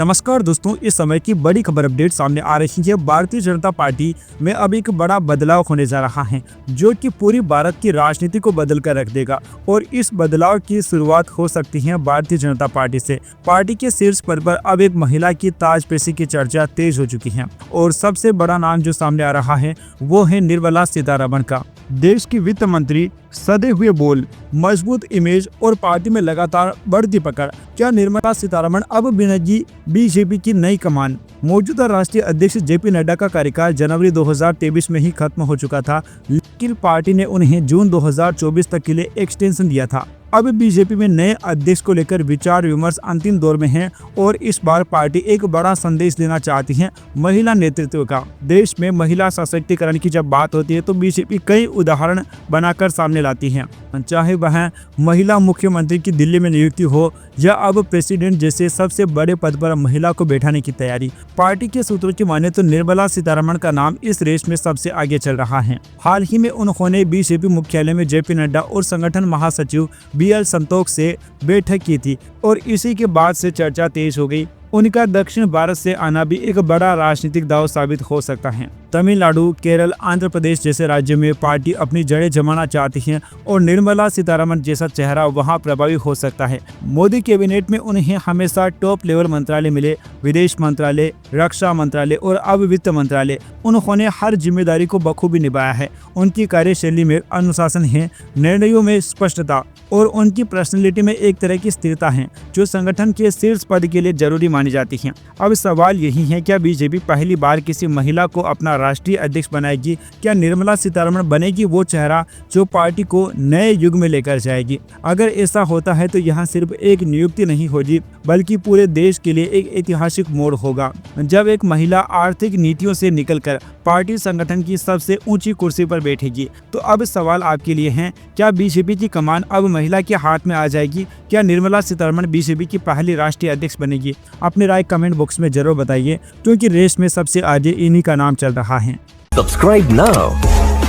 नमस्कार दोस्तों, इस समय की बड़ी खबर अपडेट सामने आ रही है। भारतीय जनता पार्टी में अब एक बड़ा बदलाव होने जा रहा है जो कि पूरी भारत की राजनीति को बदल कर रख देगा और इस बदलाव की शुरुआत हो सकती है भारतीय जनता पार्टी से। पार्टी के शीर्ष पद पर अब एक महिला की ताजपोशी की चर्चा तेज हो चुकी है और सबसे बड़ा नाम जो सामने आ रहा है वो है निर्मला सीतारमण का। देश की वित्त मंत्री, सधे हुए बोल, मजबूत इमेज और पार्टी में लगातार बढ़ती पकड़। क्या निर्मला सीतारमण अब बिनेगी बीजेपी की नई कमान? मौजूदा राष्ट्रीय अध्यक्ष जेपी नड्डा का कार्यकाल जनवरी 2023 में ही खत्म हो चुका था, लेकिन पार्टी ने उन्हें जून 2024 तक के लिए एक्सटेंशन दिया था। अब बीजेपी में नए अध्यक्ष को लेकर विचार विमर्श अंतिम दौर में है और इस बार पार्टी एक बड़ा संदेश देना चाहती है महिला नेतृत्व का। देश में महिला सशक्तिकरण की जब बात होती है तो बीजेपी कई उदाहरण बनाकर सामने लाती है, चाहे वह महिला मुख्यमंत्री की दिल्ली में नियुक्ति हो या अब प्रेसिडेंट जैसे सबसे बड़े पद पर महिला को बैठाने की तैयारी। पार्टी के सूत्रों की माने तो निर्मला सीतारमण का नाम इस रेस में सबसे आगे चल रहा है। हाल ही में उन्होंने बीजेपी मुख्यालय में जेपी नड्डा और संगठन महासचिव BL संतोख से बैठक की थी और इसी के बाद से चर्चा तेज हो गई। उनका दक्षिण भारत से आना भी एक बड़ा राजनीतिक दांव साबित हो सकता है। तमिलनाडु, केरल, आंध्र प्रदेश जैसे राज्यों में पार्टी अपनी जड़ें जमाना चाहती है और निर्मला सीतारमण जैसा चेहरा वहां प्रभावी हो सकता है। मोदी कैबिनेट में उन्हें हमेशा टॉप लेवल मंत्रालय मिले, विदेश मंत्रालय, रक्षा मंत्रालय और अब वित्त मंत्रालय। उन्होंने हर जिम्मेदारी को बखूबी निभाया है। उनकी कार्यशैली में अनुशासन है, निर्णयों में स्पष्टता और उनकी पर्सनैलिटी में एक तरह की स्थिरता है जो संगठन के शीर्ष पद के लिए जरूरी मानी जाती है। अब सवाल यही है, क्या बीजेपी पहली बार किसी महिला को अपना राष्ट्रीय अध्यक्ष बनाएगी? क्या निर्मला सीतारमण बनेगी वो चेहरा जो पार्टी को नए युग में लेकर जाएगी? अगर ऐसा होता है तो यहाँ सिर्फ एक नियुक्ति नहीं होगी बल्कि पूरे देश के लिए एक ऐतिहासिक मोड़ होगा जब एक महिला आर्थिक नीतियों से निकलकर पार्टी संगठन की सबसे ऊंची कुर्सी पर बैठेगी। तो अब सवाल आपके लिए है, क्या बीजेपी की कमान अब महिला के हाथ में आ जाएगी? क्या निर्मला सीतारमण बीजेपी की पहली राष्ट्रीय अध्यक्ष बनेगी? अपनी राय कमेंट बॉक्स में जरूर बताइए क्योंकि रेस में सबसे आगे इन्हीं का नाम चल रहा है। Subscribe now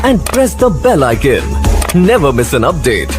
and press the bell icon. Never miss an update.